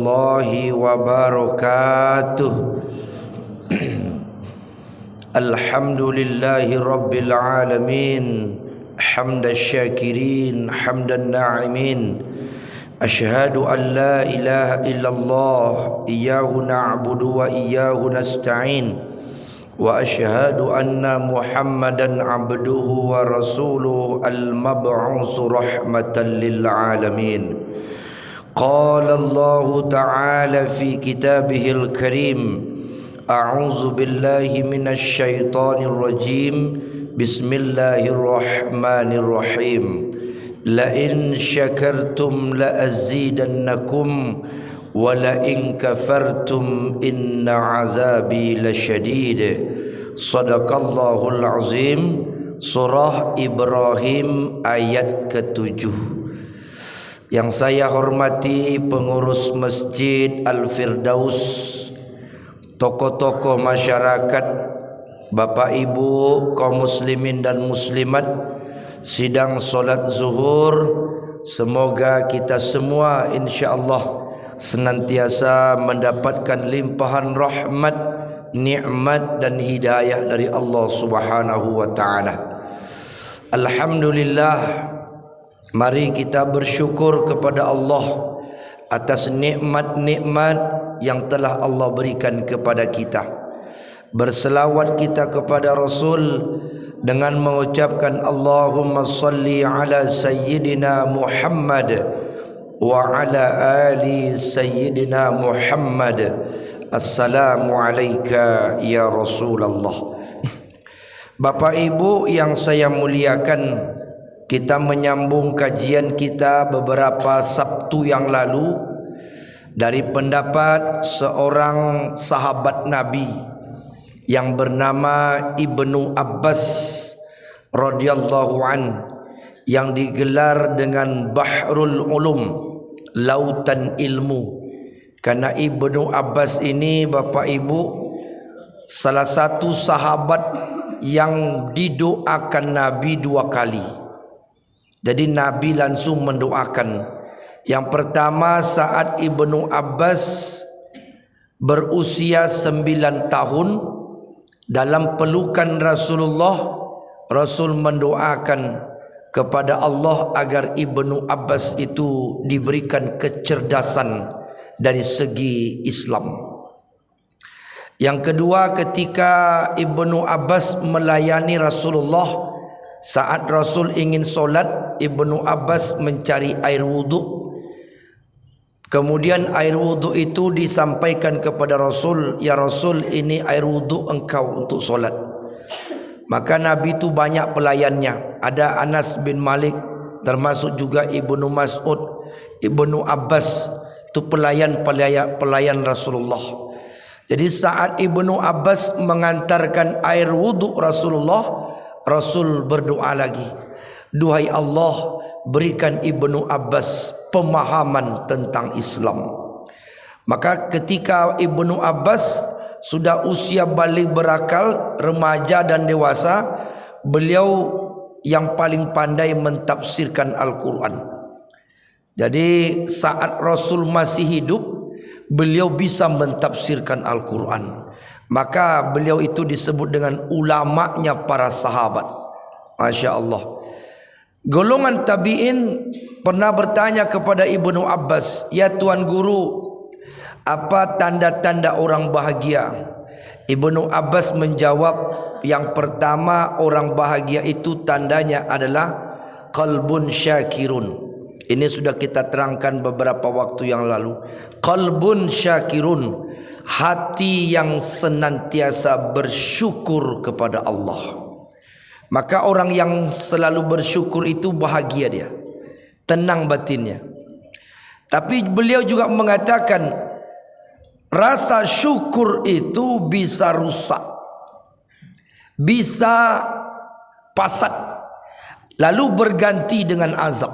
warahmatullahi wabarakatuh. Alhamdulillahi rabbil alamin, hamdan syakirin, hamdan na'imin. Ashhadu an la ilaha illallah, iyyahu na'budu wa iyyahu nasta'in. Wa ashhadu anna Muhammadan abduhu wa rasuluhu al-mab'usu rahmatan lil alamin. Qala Allah ta'ala fi kitabihil karim, a'udzu billahi minasy syaithanir rajim. Bismillahirrahmanirrahim. La in syakartum la azidannakum wa la in kafartum inna azabi lasyadid. Shadaqallahul azim. Surah Ibrahim ayat ke-7. Yang saya hormati pengurus Masjid Al-Firdaus, tokoh-tokoh masyarakat, Bapak Ibu kaum muslimin dan muslimat, sidang solat zuhur, semoga kita semua insya-Allah senantiasa mendapatkan limpahan rahmat, nikmat dan hidayah dari Allah Subhanahu wa taala. Alhamdulillah, mari kita bersyukur kepada Allah atas nikmat-nikmat yang telah Allah berikan kepada kita. Berselawat kita kepada Rasul dengan mengucapkan Allahumma salli ala sayyidina Muhammad wa ala ali sayyidina Muhammad. Assalamu alayka ya Rasulullah. Bapak Ibu yang saya muliakan, kita menyambung kajian kita beberapa Sabtu yang lalu dari pendapat seorang sahabat Nabi yang bernama Ibnu Abbas radhiyallahu an, yang digelar dengan Bahrul Ulum, lautan ilmu. Karena Ibnu Abbas ini, Bapak Ibu, salah satu sahabat yang didoakan Nabi 2 kali. Jadi Nabi langsung mendoakan. Yang pertama saat Ibnu Abbas berusia 9 tahun, dalam pelukan Rasulullah, Rasul mendoakan kepada Allah agar Ibnu Abbas itu diberikan kecerdasan dari segi Islam. Yang kedua, ketika Ibnu Abbas melayani Rasulullah, saat Rasul ingin solat, Ibnu Abbas mencari air wudhu. Kemudian air wudhu itu disampaikan kepada Rasul, ya Rasul, ini air wudhu engkau untuk solat. Maka Nabi itu banyak pelayannya. Ada Anas bin Malik, termasuk juga Ibnu Mas'ud, Ibnu Abbas, itu pelayan Rasulullah. Jadi saat Ibnu Abbas mengantarkan air wudhu Rasulullah, Rasul berdoa lagi, duhai Allah, berikan Ibnu Abbas pemahaman tentang Islam. Maka ketika Ibnu Abbas sudah usia balik berakal, remaja dan dewasa, beliau yang paling pandai mentafsirkan Al-Quran. Jadi saat Rasul masih hidup, beliau bisa mentafsirkan Al-Quran. Maka beliau itu disebut dengan ulamanya para sahabat. Masya Allah. Golongan tabi'in pernah bertanya kepada Ibnu Abbas, ya Tuan Guru, apa tanda-tanda orang bahagia? Ibnu Abbas menjawab, yang pertama orang bahagia itu tandanya adalah qalbun syakirun. Ini sudah kita terangkan beberapa waktu yang lalu. Qalbun syakirun, hati yang senantiasa bersyukur kepada Allah. Maka orang yang selalu bersyukur itu bahagia dia, tenang batinnya. Tapi beliau juga mengatakan, rasa syukur itu bisa rusak, bisa pasat, lalu berganti dengan azab.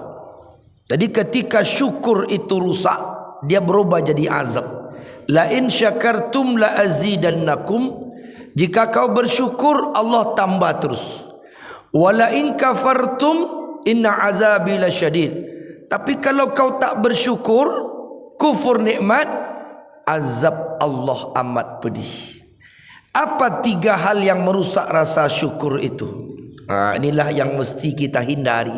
Jadi ketika syukur itu rusak, dia berubah jadi azab. La in syakartum la azidannakum, jika kau bersyukur Allah tambah terus. Wala in kafartum inna azabi lasyadid. Tapi kalau kau tak bersyukur, kufur nikmat, azab Allah amat pedih. Apa 3 hal yang merusak rasa syukur itu? Inilah yang mesti kita hindari,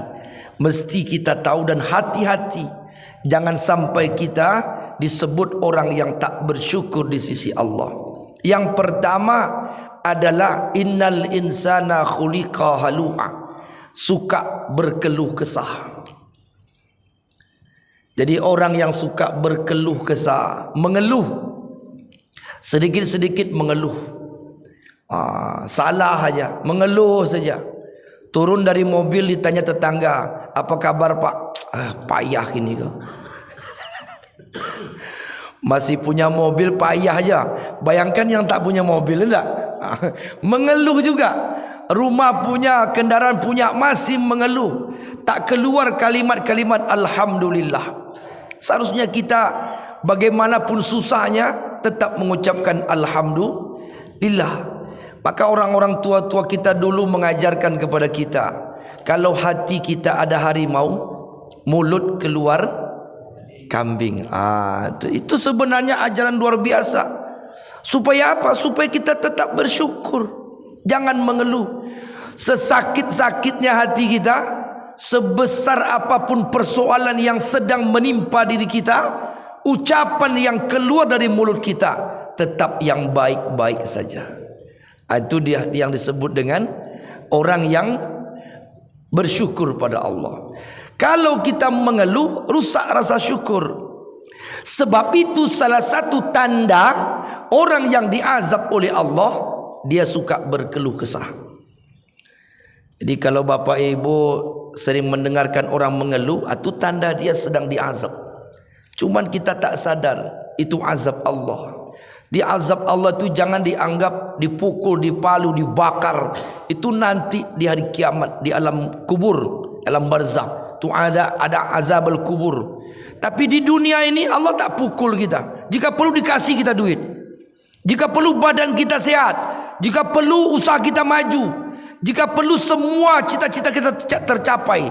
mesti kita tahu dan hati-hati. Jangan sampai kita disebut orang yang tak bersyukur di sisi Allah. Yang pertama adalah innal insana khuliqa halu'a, suka berkeluh kesah. Jadi orang yang suka berkeluh kesah, mengeluh, sedikit-sedikit mengeluh, salah saja, mengeluh saja. Turun dari mobil ditanya tetangga, apa kabar pak? Payah ini kau. Masih punya mobil payah aja. Bayangkan yang tak punya mobil, enggak? Mengeluh juga. Rumah punya, kendaraan punya, masih mengeluh. Tak keluar kalimat-kalimat alhamdulillah. Seharusnya kita bagaimanapun susahnya tetap mengucapkan alhamdulillah. Maka orang-orang tua-tua kita dulu mengajarkan kepada kita, kalau hati kita ada harimau, mulut keluar kambing. Itu sebenarnya ajaran luar biasa. Supaya apa? Supaya kita tetap bersyukur, jangan mengeluh. Sesakit-sakitnya hati kita, sebesar apapun persoalan yang sedang menimpa diri kita, ucapan yang keluar dari mulut kita tetap yang baik-baik saja. Itu dia yang disebut dengan orang yang bersyukur pada Allah. Kalau kita mengeluh, rusak rasa syukur. Sebab itu salah satu tanda orang yang diazab oleh Allah, dia suka berkeluh kesah. Jadi kalau bapak ibu sering mendengarkan orang mengeluh, itu tanda dia sedang diazab. Cuman kita tak sadar itu azab Allah. Di azab Allah itu jangan dianggap dipukul, dipalu, dibakar. Itu nanti di hari kiamat, di alam kubur, alam barzakh. Itu ada azab al-kubur. Tapi di dunia ini Allah tak pukul kita. Jika perlu dikasih kita duit. Jika perlu badan kita sehat. Jika perlu usaha kita maju. Jika perlu semua cita-cita kita tercapai.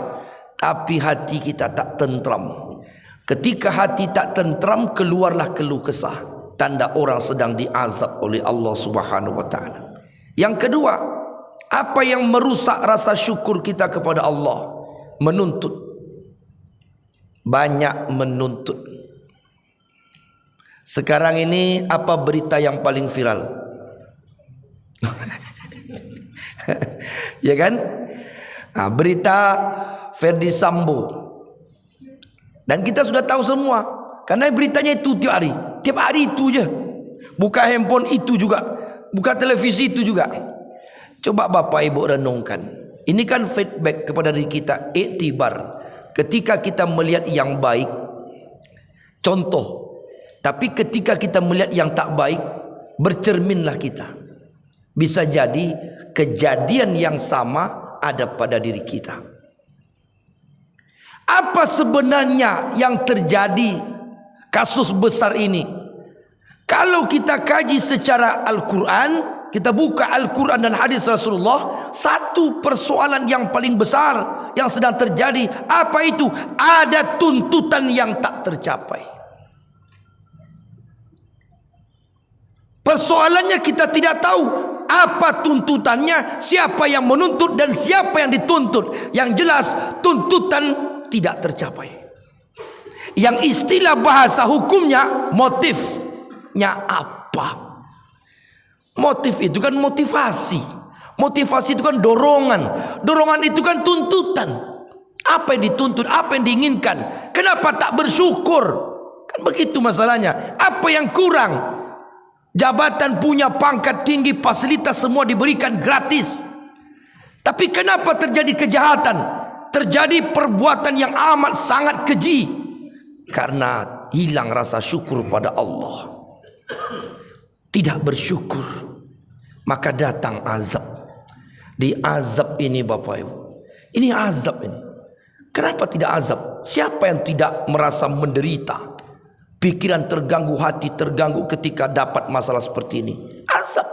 Tapi hati kita tak tentram. Ketika hati tak tentram, keluarlah keluh kesah. Tanda orang sedang diazab oleh Allah Subhanahu wa taala. Yang kedua, apa yang merusak rasa syukur kita kepada Allah? Menuntut. Banyak menuntut. Sekarang ini apa berita yang paling viral? Ya kan? Berita Ferdi Sambo. Dan kita sudah tahu semua, karena beritanya itu tiap hari itu je. Buka handphone itu juga, buka televisi itu juga. Coba bapak ibu renungkan. Ini kan feedback kepada diri kita, iktibar. Ketika kita melihat yang baik, contoh. Tapi ketika kita melihat yang tak baik, bercerminlah kita. Bisa jadi kejadian yang sama ada pada diri kita. Apa sebenarnya yang terjadi kasus besar ini? Kalau kita kaji secara Al-Quran, kita buka Al-Quran dan hadis Rasulullah, satu persoalan yang paling besar yang sedang terjadi, apa itu? Ada tuntutan yang tak tercapai. Persoalannya kita tidak tahu apa tuntutannya, siapa yang menuntut dan siapa yang dituntut. Yang jelas tuntutan tidak tercapai. Yang istilah bahasa hukumnya, motifnya apa? Motif itu kan motivasi. Motivasi itu kan dorongan. Dorongan itu kan tuntutan. Apa yang dituntut, apa yang diinginkan. Kenapa tak bersyukur? Kan begitu masalahnya. Apa yang kurang? Jabatan punya, pangkat tinggi, fasilitas semua diberikan gratis. Tapi kenapa terjadi kejahatan? Terjadi perbuatan yang amat sangat keji. Karena hilang rasa syukur pada Allah. Tidak bersyukur, maka datang azab. Di azab ini Bapak Ibu, ini azab ini. Kenapa tidak azab? Siapa yang tidak merasa menderita? Pikiran terganggu, hati terganggu ketika dapat masalah seperti ini. Azab.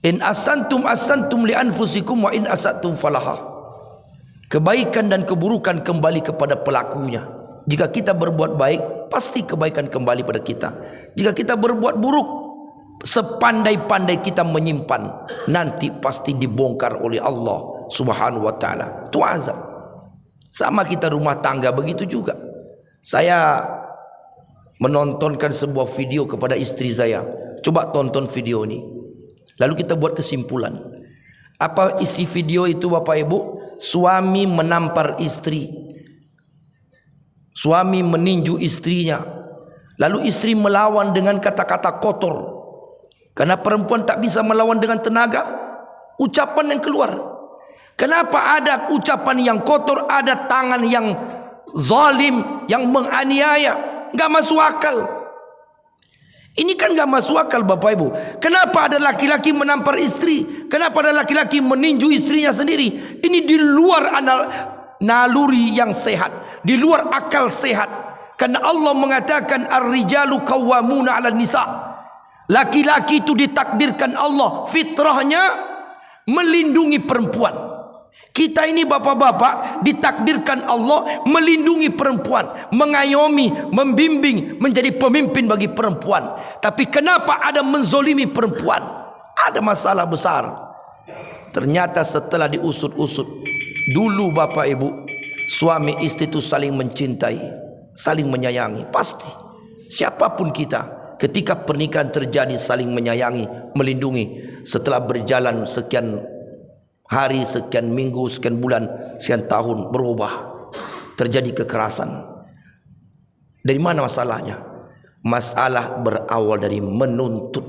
In asantum li anfusikum wa in asatum falaha. Kebaikan dan keburukan kembali kepada pelakunya, Jika kita berbuat baik, pasti kebaikan kembali pada kita. Jika kita berbuat buruk, sepandai-pandai kita menyimpan, nanti pasti dibongkar oleh Allah Subhanahu wa taala. Itu azab. Sama kita rumah tangga begitu juga. Saya menontonkan sebuah video kepada istri saya. Coba tonton video ini. Lalu kita buat kesimpulan. Apa isi video itu Bapak Ibu? Suami menampar istri. Suami meninju istrinya. Lalu istri melawan dengan kata-kata kotor. Karena perempuan tak bisa melawan dengan tenaga, ucapan yang keluar. Kenapa ada ucapan yang kotor, ada tangan yang zalim, yang menganiaya? Gak masuk akal. Ini kan gak masuk akal Bapak Ibu. Kenapa ada laki-laki menampar istri? Kenapa ada laki-laki meninju istrinya sendiri? Ini di luar naluri yang sehat, di luar akal sehat. Karena Allah mengatakan ar-rijalu qawwamuna 'alan nisa. Laki-laki itu ditakdirkan Allah fitrahnya melindungi perempuan. Kita ini bapak-bapak ditakdirkan Allah melindungi perempuan, mengayomi, membimbing, menjadi pemimpin bagi perempuan. Tapi kenapa ada menzolimi perempuan? Ada masalah besar. Ternyata setelah diusut-usut, dulu Bapak Ibu, suami istri itu saling mencintai, saling menyayangi. Pasti siapapun kita, ketika pernikahan terjadi saling menyayangi, melindungi. Setelah berjalan sekian hari, sekian minggu, sekian bulan, sekian tahun, berubah, terjadi kekerasan. Dari mana masalahnya? Masalah berawal dari menuntut.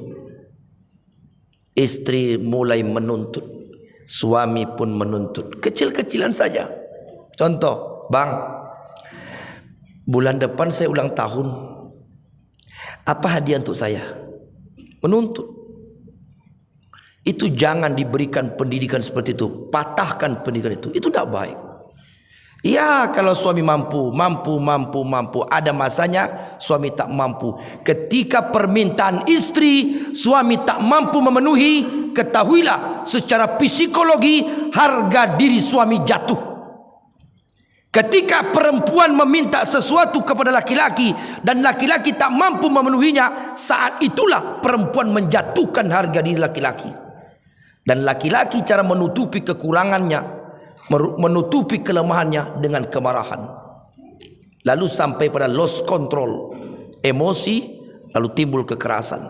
Istri mulai menuntut, suami pun menuntut. Kecil-kecilan saja. Contoh, bang, bulan depan saya ulang tahun, apa hadiah untuk saya? Menuntut. Itu jangan diberikan pendidikan seperti itu. Patahkan pendidikan itu. Itu tidak baik. Ya, kalau suami mampu. Ada masanya suami tak mampu. Ketika permintaan istri suami tak mampu memenuhi, ketahuilah secara psikologi harga diri suami jatuh. Ketika perempuan meminta sesuatu kepada laki-laki dan laki-laki tak mampu memenuhinya, saat itulah perempuan menjatuhkan harga diri laki-laki. Dan laki-laki cara menutupi kekurangannya, menutupi kelemahannya dengan kemarahan. Lalu sampai pada lost control, emosi, lalu timbul kekerasan.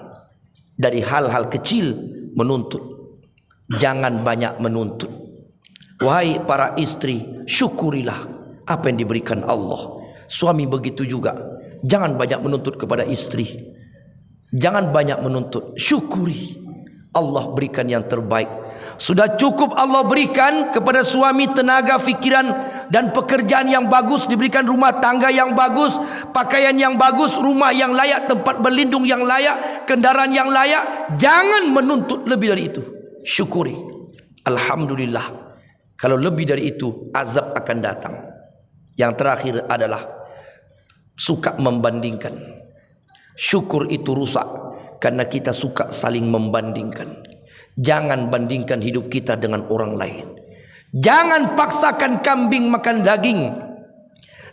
Dari hal-hal kecil menuntut. Jangan banyak menuntut. Wahai para istri, syukurilah apa yang diberikan Allah. Suami begitu juga. Jangan banyak menuntut kepada istri. Jangan banyak menuntut. Syukuri. Allah berikan yang terbaik. Sudah cukup Allah berikan kepada suami tenaga, fikiran dan pekerjaan yang bagus, diberikan rumah tangga yang bagus, pakaian yang bagus, rumah yang layak, tempat berlindung yang layak, kendaraan yang layak. Jangan menuntut lebih dari itu. Syukuri. Alhamdulillah. Kalau lebih dari itu, azab akan datang. Yang terakhir adalah suka membandingkan. Syukur itu rusak karena kita suka saling membandingkan. Jangan bandingkan hidup kita dengan orang lain. Jangan paksakan kambing makan daging,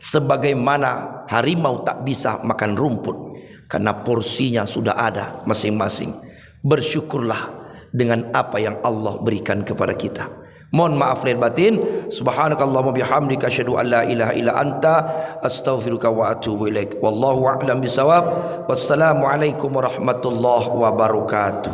sebagaimana harimau tak bisa makan rumput, karena porsinya sudah ada masing-masing. Bersyukurlah dengan apa yang Allah berikan kepada kita. Mohon maaf lahir batin. Subhanakallahumma bihamdika asyhadu an la ilaha illa anta astaghfiruka wa atubu ilaik. Wallahu a'lam bisawab. Wassalamu alaikum warahmatullahi wabarakatuh.